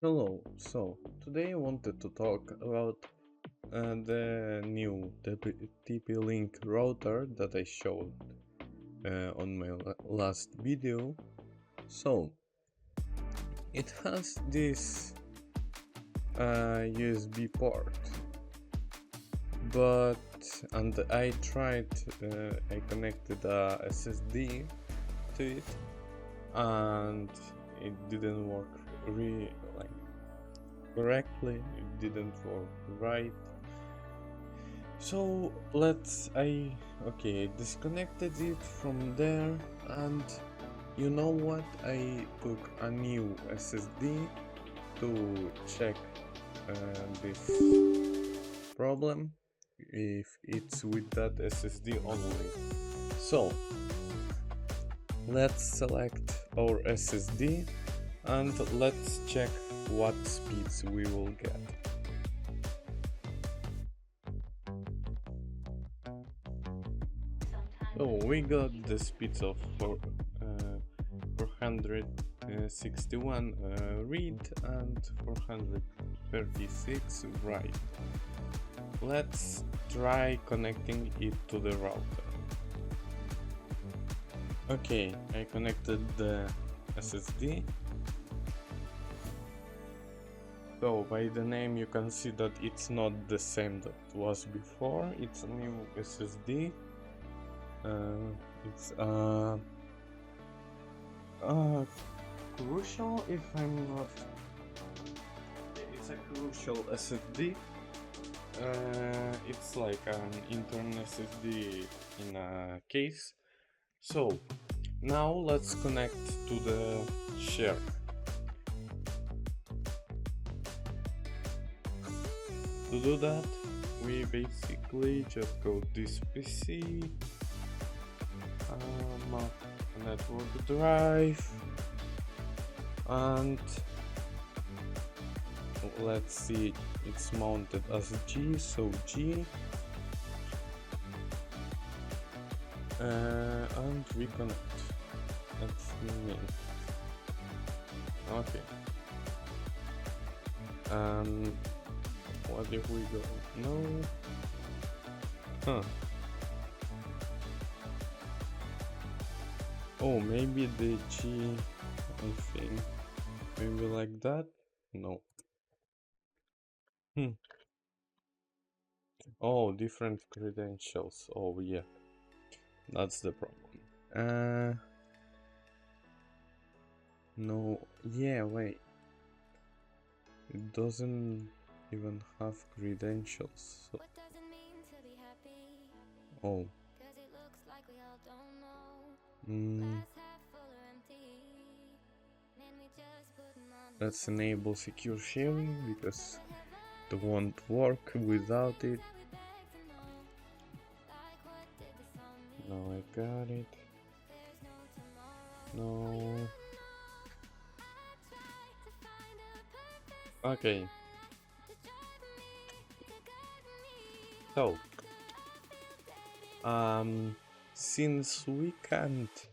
Hello, so today I wanted to talk about the new TP-Link router that I showed on my last video. So it has this USB port, and I connected a SSD to it, and it didn't work correctly. It didn't work right. So I disconnected it from there, and you know what, I took a new SSD to check this problem, if it's with that SSD only. So let's select our SSD and let's check what speeds we will get. So we got the speeds of 461 read and 436 write. Let's try connecting it to the router. Okay, I connected the SSD. So by the name you can see that it's not the same that was before. It's a new SSD. It's crucial, if I'm not. It's a crucial SSD. It's like an internal SSD in a case. So now let's connect to the share. To do that, we basically just go this PC, network drive, and let's see, it's mounted as G, so G, and reconnect. That's me. Okay. What if we go? No. Huh. Oh, maybe the G, I think. Maybe like that? No. Oh, different credentials. Oh, yeah. That's the problem. No. Yeah, wait. It doesn't even have credentials. So. Oh. Let's enable secure sharing because it won't work without it. Now I got it. No. Okay. So, since we can't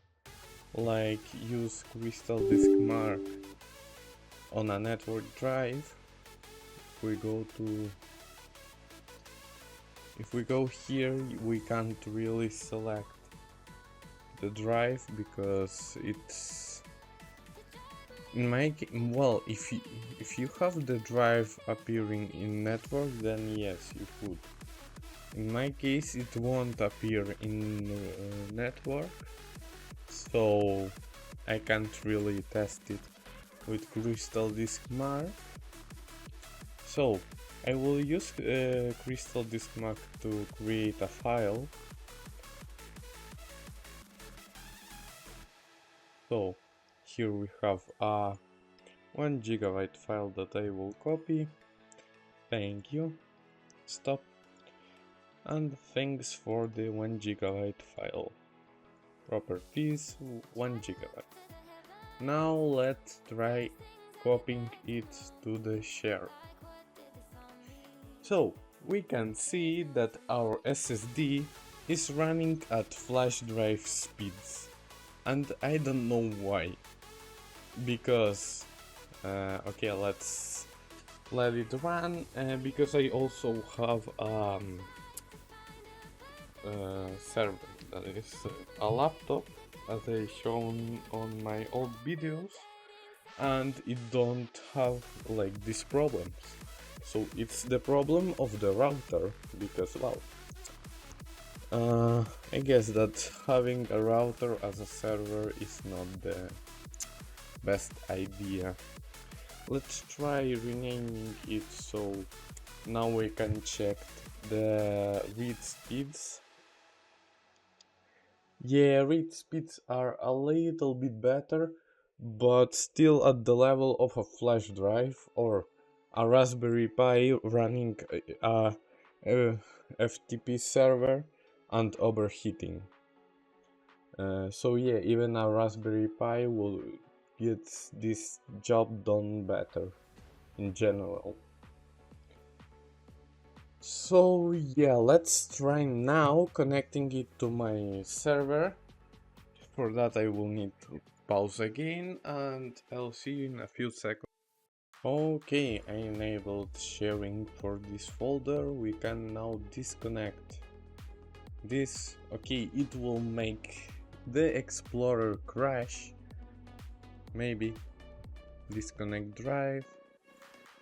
use crystal disk mark on a network drive, if we go here, we can't really select the drive because it's well, if you have the drive appearing in network, then yes, you could. In my case, it won't appear in network, so I can't really test it with crystal disk mark. So I will use crystal disk mark to create a file. So here we have a 1 GB file that I will copy. Thank you. Stop. And thanks for the 1 GB file. Properties 1 GB. Now let's try copying it to the share. So we can see that our SSD is running at flash drive speeds, and I don't know why, because Okay, let's let it run, because I also have server, that is a laptop, as I shown on my old videos, and it don't have like these problems. So it's the problem of the router, because well, I guess that having a router as a server is not the best idea. Let's try renaming it so now we can check the read speeds. Yeah, read speeds are a little bit better, but still at the level of a flash drive or a Raspberry Pi running a FTP server and overheating. So yeah, even a Raspberry Pi will get this job done better in general. So yeah, let's try now connecting it to my server. For that I will need to pause again, and I'll see you in a few seconds. Okay, I enabled sharing for this folder. We can now disconnect this. Okay, it will make the Explorer crash. Maybe disconnect drive.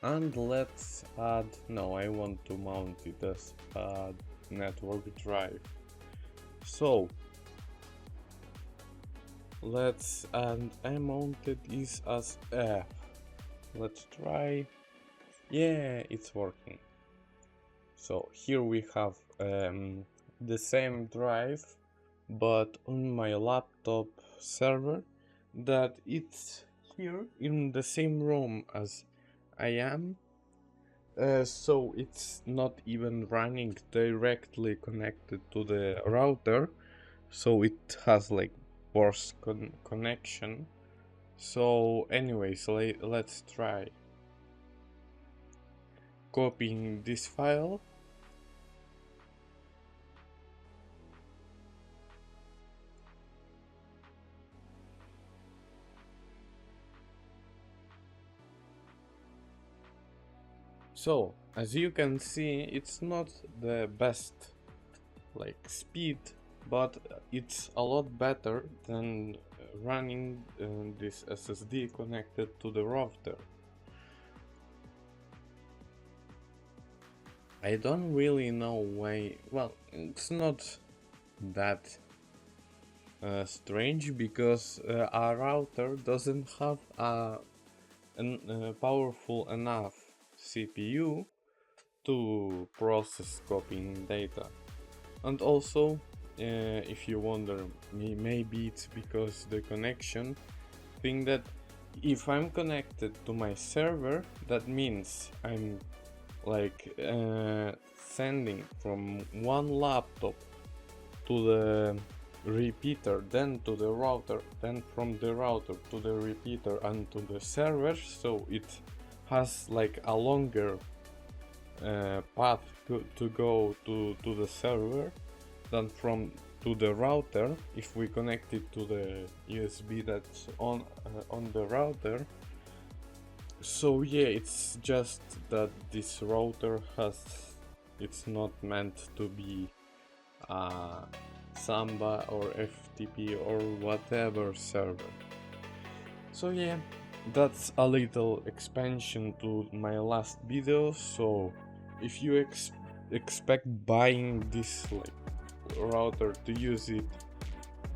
And let's add, no, I want to mount it as a network drive. So let's, and I mounted this as F. Let's try. Yeah, it's working. So here we have the same drive, but on my laptop server, that it's here in the same room as I am. So it's not even running directly connected to the router, so it has like worse connection. So anyways, let's try copying this file. So as you can see, it's not the best like speed, but it's a lot better than running this SSD connected to the router. I don't really know why. Well, it's not that strange, because our router doesn't have a powerful enough CPU to process copying data. And also, if you wonder, maybe it's because the connection thing, that if I'm connected to my server, that means I'm like sending from one laptop to the repeater, then to the router, then from the router to the repeater and to the server, so it has like a longer path to go to the server than from to the router if we connect it to the USB that's on the router. So yeah, it's just that this router it's not meant to be Samba or FTP or whatever server. So yeah, that's a little expansion to my last video. So if you expect buying this like router to use it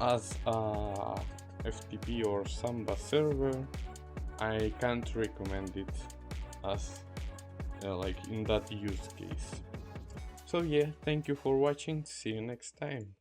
as a FTP or Samba server, I can't recommend it as like in that use case. So yeah, thank you for watching, see you next time.